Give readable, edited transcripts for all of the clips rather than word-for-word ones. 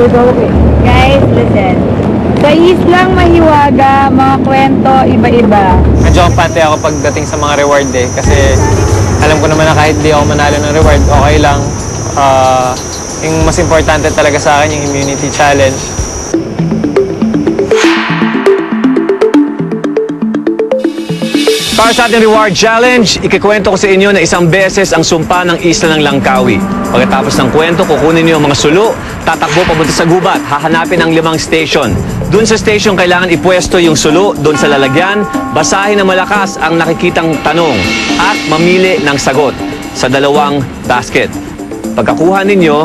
Guys, listen. Sa Islang Mahiwaga, mga kwento, iba-iba. Medyo kampante ako pagdating sa mga reward eh. Kasi alam ko naman na kahit di ako manalo ng reward, okay lang. Yung mas importante talaga sa akin, yung immunity challenge. Para sa ating reward challenge, ikikwento ko sa inyo na isang beses ang sumpa ng Isla ng Langkawi. Pagkatapos ng kwento, kukunin niyo ang mga sulo, tatakbo papunta sa gubat, hahanapin ang 5 station. Doon sa station, kailangan ipwesto yung sulo, doon sa lalagyan, basahin na malakas ang nakikitang tanong at mamili ng sagot sa 2 basket. Pagkakuha ninyo,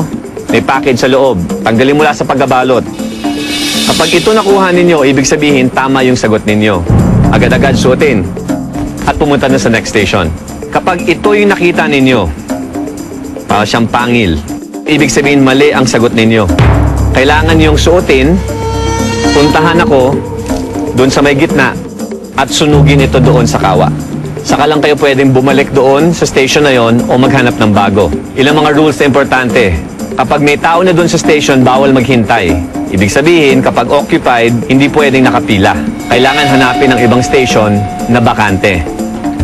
may package sa loob. Tanggalin mula sa pagkabalot. Kapag ito nakuha ninyo, ibig sabihin tama yung sagot ninyo. Agad-agad suotin at pumunta na sa next station. Kapag ito yung nakita ninyo, para siyang pangil, ibig sabihin mali ang sagot ninyo. Kailangan yung suotin, puntahan ako doon sa may gitna at sunugin ito doon sa kawa. Saka lang kayo pwedeng bumalik doon sa station na yon o maghanap ng bago. Ilang mga rules na importante. Kapag may tao na doon sa station, bawal maghintay. Ibig sabihin, kapag occupied, hindi pwedeng nakapila. Kailangan hanapin ang ibang station na bakante.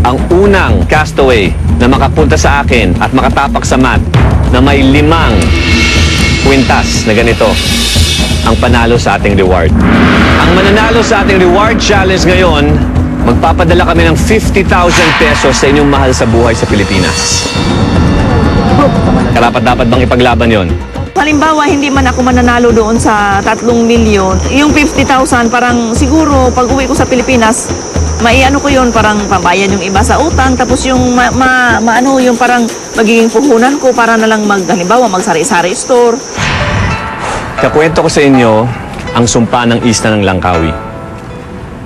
Ang unang castaway na makapunta sa akin at makatapak sa mat na may 5 kwintas na ganito, ang panalo sa ating reward. Ang mananalo sa ating reward challenge ngayon, magpapadala kami ng 50,000 pesos sa inyong mahal sa buhay sa Pilipinas. Karapat-dapat bang ipaglaban yon? Halimbawa, hindi man ako mananalo doon sa 3 milyon, yung 50,000 parang siguro pag uwi ko sa Pilipinas, maiano ko yun, parang pambayad yung iba sa utang, tapos yung maano yung parang magiging puhunan ko para na lang halimbawa magsari-sari store. Kakwento ko sa inyo ang sumpa ng Isla ng Langkawi.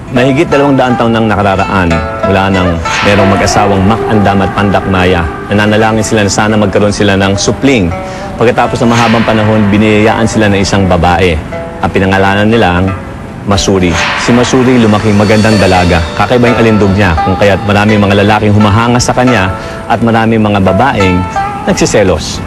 Mahigit 200 taon nang nakararaan mula nang merong mag-asawang Mac Andam at Pandak Maya. Nananalangin sila na sana magkaroon sila ng supling. Pagkatapos ng mahabang panahon, biniyayaan sila ng isang babae. Ang pinangalanan nilang Masuri. Si Masuri lumaking magandang dalaga. Kakaiba yung alindog niya, kung kaya't maraming mga lalaking humahanga sa kanya at maraming mga babaeng nagsiselos.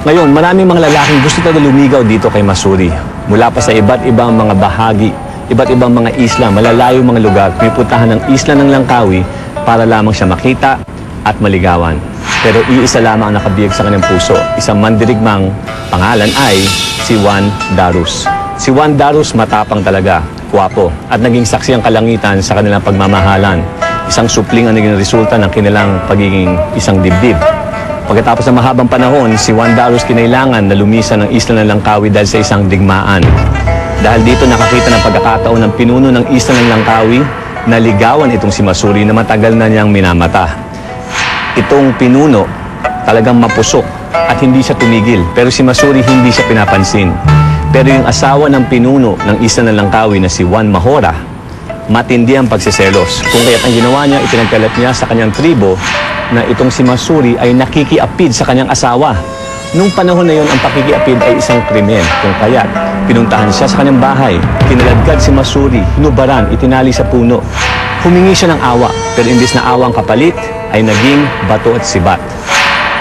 Ngayon, maraming mga lalaking gusto talaga lumigaw dito kay Masuri. Mula pa sa iba't ibang mga bahagi, iba't ibang mga isla, malalayong mga lugar, pinupuntahan ng Isla ng Langkawi para lamang siya makita at maligawan. Pero iisa lamang ang nakabiyag sa kanyang puso. Isang mandirigmang pangalan ay si Juan Darus. Si Juan Darus matapang talaga, gwapo, at naging saksi ang kalangitan sa kanilang pagmamahalan. Isang supling ang naging resulta ng kanilang pagiging isang dibdib. Pagkatapos ng mahabang panahon, si Juan Darus kinailangan na lumisan ng Isla ng Langkawi dahil sa isang digmaan. Dahil dito nakakita ng pagkakataon ng pinuno ng Isla ng Langkawi na ligawan itong si Masuri na matagal na niyang minamata. Itong pinuno talagang mapusok at hindi siya tumigil, pero si Masuri hindi siya pinapansin. Pero yung asawa ng pinuno ng Isla ng Langkawi na si Juan Mahora, matindi ang pagsiselos. Kung kaya't ang ginawa niya, ipinagkalat niya sa kanyang tribo na itong si Masuri ay nakikiapid sa kanyang asawa. Nung panahon na yon, ang pakikiapid ay isang krimen. Kung kaya't pinuntahan siya sa kanyang bahay, kinaladkad si Masuri, hinubaran, itinali sa puno. Humingi siya ng awa, pero imbis na awang kapalit, ay naging bato at sibat.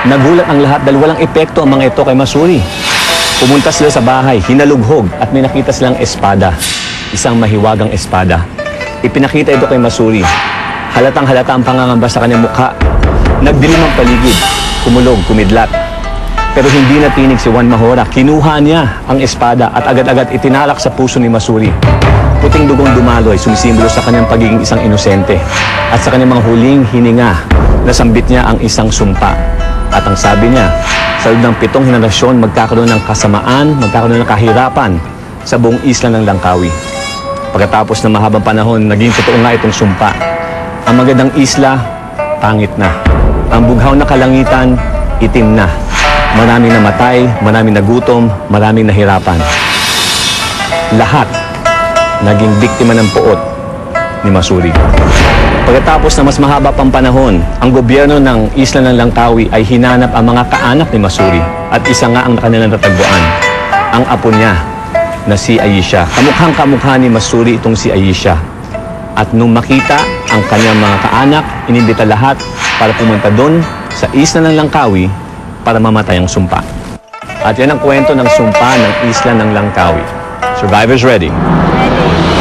Nagulat ang lahat dahil walang epekto ang mga ito kay Masuri. Pumunta sila sa bahay, hinalughog at may nakita silang espada. Isang mahiwagang espada. Ipinakita ito kay Masuri. Halatang halata ang pangangamba sa kanyang mukha. Nagdilim ang paligid, kumulog, kumidlat. Pero hindi natinig si Juan Mahora. Kinuha niya ang espada at agad-agad itinalak sa puso ni Masuri. Puting dugong dumaloy, sumisimbolo sa kanyang pagiging isang inosente. At sa kanyang mga huling hininga, nasambit niya ang isang sumpa. At ang sabi niya, sa loob ng 7 henerasyon, magkakaroon ng kasamaan, magkakaroon ng kahirapan sa buong Isla ng Langkawi. Pagkatapos ng mahabang panahon, naging totoo nga itong sumpa. Ang magandang isla, pangit na. Ang bughaw na kalangitan, itim na. Maraming namatay, maraming nagutom, maraming nahirapan. Lahat naging biktima ng puot ni Masuri. Pagkatapos na mas mahaba pang panahon, ang gobyerno ng Isla ng Langkawi ay hinanap ang mga kaanak ni Masuri at isa nga ang kanilang natagpuan, ang apo niya na si Aisha. Kamukhang kamukha ni Masuri itong si Aisha. At nung makita ang kanyang mga kaanak, inimbita lahat para pumunta doon sa Isla ng Langkawi para mamatay ang sumpa. At yan ang kwento ng sumpa ng isla ng Langkawi. Survivors ready? Ready.